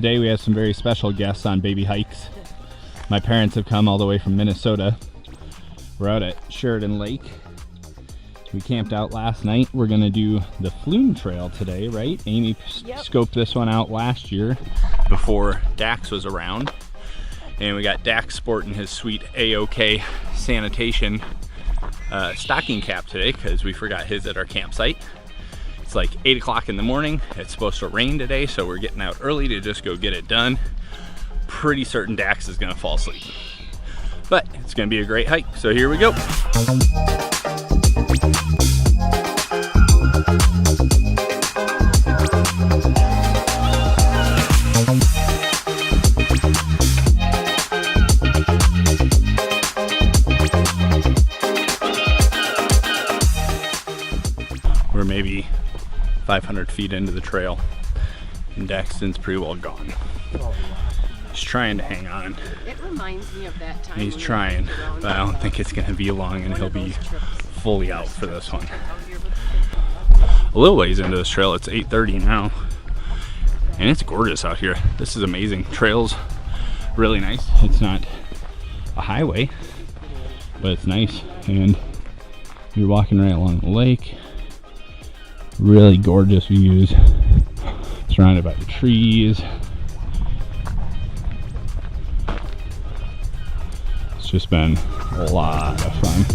today we have some very special guests on baby hikes. My parents have come all the way from Minnesota. We're out at Sheridan Lake. We camped out last night. We're gonna do the Flume Trail today, right? Amy scoped this one out last year before Dax was around. And we got Dax sporting his sweet A-OK sanitation stocking cap today because we forgot his at our campsite. It's like 8 o'clock in the morning. It's supposed to rain today, so we're getting out early to just go get it done. Pretty certain Dax is gonna fall asleep. But it's gonna be a great hike, so here we go. We're maybe 500 feet into the trail and Daxton's pretty well gone. He's trying to hang on. It reminds me of that time. He's trying, but I don't think it's gonna be long and he'll be fully out for this one. A little ways into this trail, it's 8:30 now, and it's gorgeous out here. This is amazing. Trail's really nice. It's not a highway, but it's nice, and you're walking right along the lake. Really gorgeous views, surrounded by the trees. It's just been a lot of fun.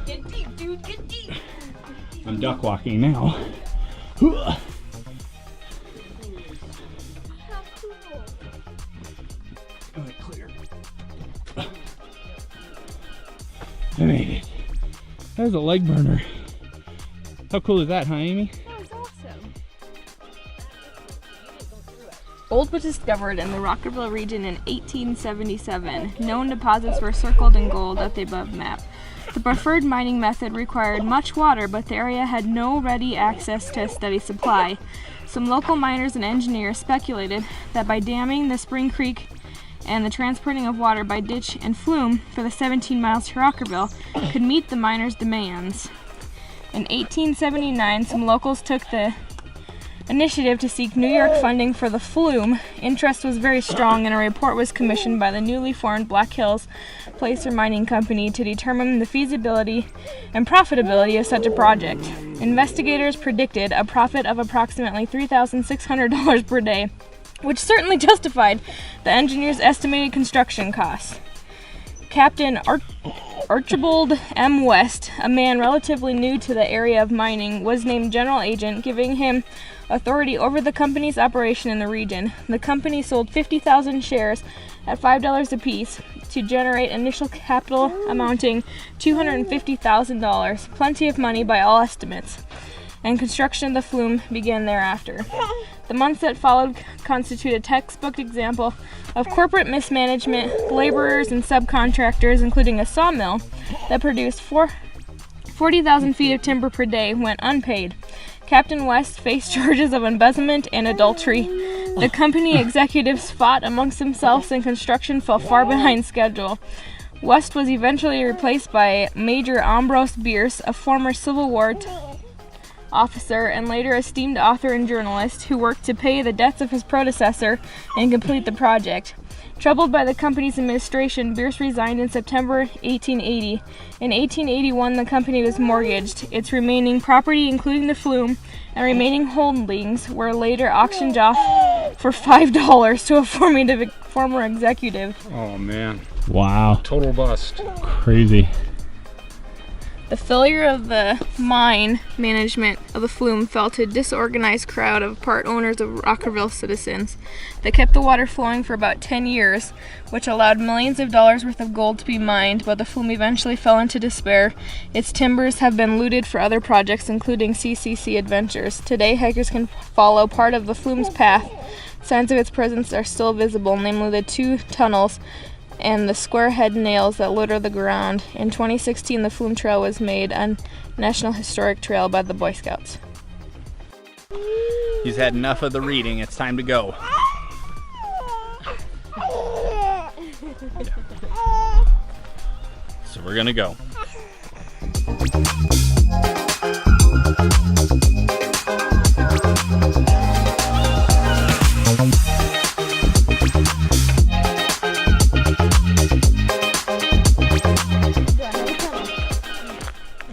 Get deep, dude, get deep. I'm duck walking now. How cool. Clear. I made it. That was a leg burner. How cool is that, huh, Amy? That was awesome. Gold was discovered in the Rockerville region in 1877. Known deposits were circled in gold at the above map. The preferred mining method required much water, but the area had no ready access to a steady supply. Some local miners and engineers speculated that by damming the Spring Creek and the transporting of water by ditch and flume for the 17 miles to Rockerville could meet the miners' demands. In 1879, some locals took the initiative to seek New York funding for the flume. Interest was very strong, and a report was commissioned by the newly formed Black Hills Placer Mining Company to determine the feasibility and profitability of such a project. Investigators predicted a profit of approximately $3,600 per day, which certainly justified the engineers' estimated construction costs. Captain Archibald M. West, a man relatively new to the area of mining, was named general agent, giving him authority over the company's operation in the region. The company sold 50,000 shares at $5 apiece to generate initial capital amounting $250,000, plenty of money by all estimates, and construction of the flume began thereafter. The months that followed constitute a textbook example of corporate mismanagement. Laborers and subcontractors, including a sawmill that produced 40,000 feet of timber per day, went unpaid. Captain West faced charges of embezzlement and adultery. The company executives fought amongst themselves, and construction fell far behind schedule. West was eventually replaced by Major Ambrose Bierce, a former Civil War officer and later esteemed author and journalist, who worked to pay the debts of his predecessor and complete the project. Troubled by the company's administration, Bierce resigned in September 1880. In 1881, the company was mortgaged. Its remaining property, including the flume and remaining holdings, were later auctioned off for $5 to a former executive. Oh man. Wow. Total bust. Crazy. The failure of the mine management of the Flume fell to a disorganized crowd of part owners of Rockerville citizens. They kept the water flowing for about 10 years, which allowed millions of dollars worth of gold to be mined, but the Flume eventually fell into despair. Its timbers have been looted for other projects, including CCC Adventures. Today, hikers can follow part of the Flume's path. Signs of its presence are still visible, namely the 2 tunnels and the square head nails that litter the ground. In 2016, the Flume Trail was made a National Historic Trail by the Boy Scouts. He's had enough of the reading. It's time to go. So we're gonna go.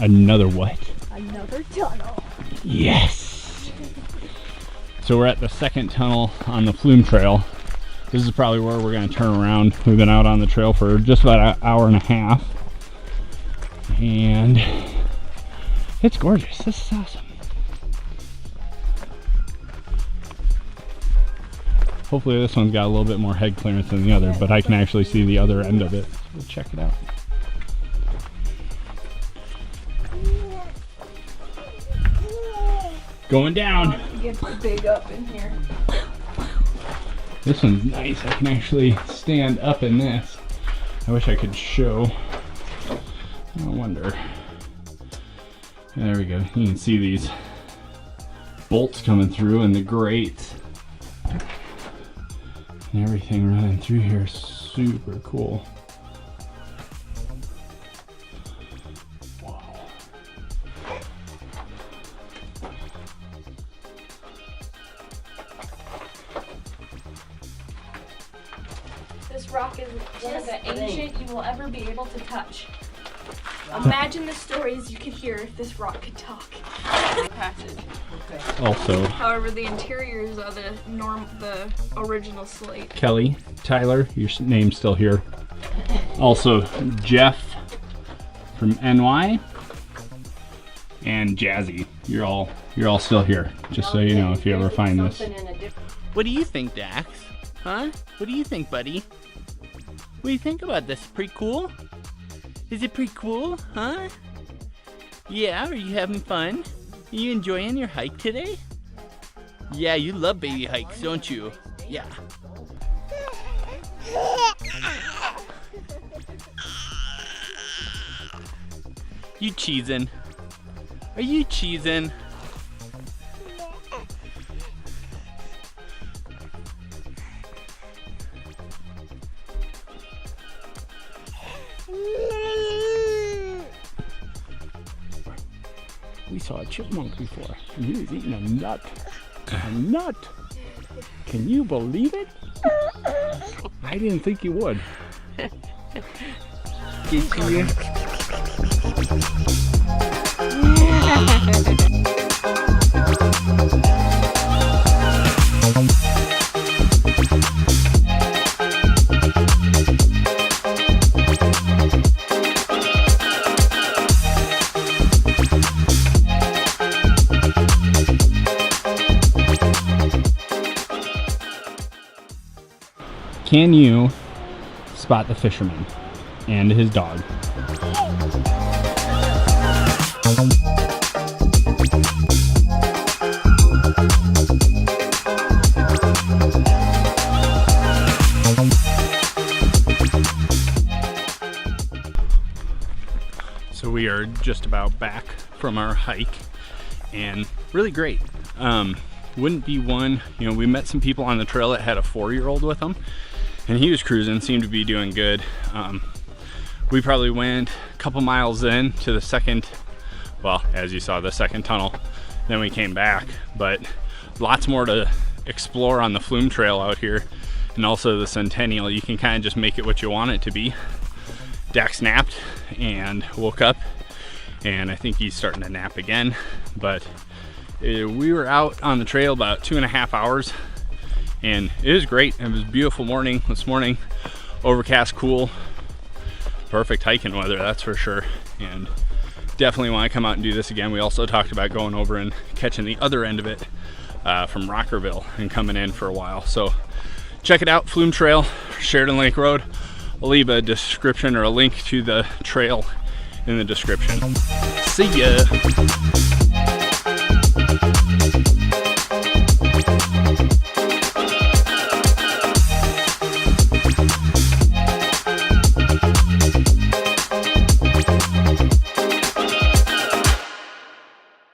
Another what? Another tunnel. Yes! So we're at the second tunnel on the Flume Trail. This is probably where we're going to turn around. We've been out on the trail for just about an hour and a half. And it's gorgeous. This is awesome. Hopefully this one's got a little bit more head clearance than the other, but I can actually see the other end of it. So we'll check it out. Going down. It gets big up in here. This one's nice. I can actually stand up in this. I wish I could show. I wonder. There we go. You can see these bolts coming through and the grates. And everything running through here is super cool. This rock is one of the ancient you will ever be able to touch. Imagine the stories you could hear if this rock could talk. Passage. Also, However, the interiors are the original slate. Kelly, Tyler, your name's still here. Also, Jeff from NY and Jazzy. You're all still here. Just so you know, if you ever find this. What do you think, Dax? Huh? What do you think, buddy? What do you think about this? Pretty cool? Is it pretty cool, huh? Yeah, are you having fun? Are you enjoying your hike today? Yeah, you love baby hikes, don't you? Yeah. You cheesing? Are you cheesing? We saw a chipmunk before, and he was eating a nut. A nut! Can you believe it? I didn't think you would. Get you. Can you spot the fisherman and his dog? So we are just about back from our hike, and really great. Wouldn't be one, you know, we met some people on the trail that had a 4-year-old with them, and he was cruising, seemed to be doing good. We probably went a couple miles in to the second, well, as you saw, the second tunnel, then we came back, but lots more to explore on the Flume Trail out here, and also the Centennial. You can kind of just make it what you want it to be. Dax napped and woke up, and I think he's starting to nap again, but we were out on the trail about 2.5 hours, and it was great. It was a beautiful morning this morning, overcast, cool, perfect hiking weather, that's for sure. And definitely want to come out and do this again. We also talked about going over and catching the other end of it from Rockerville and coming in for a while. So check it out, Flume Trail, Sheridan Lake Road. I'll leave a description or a link to the trail in the description. See ya!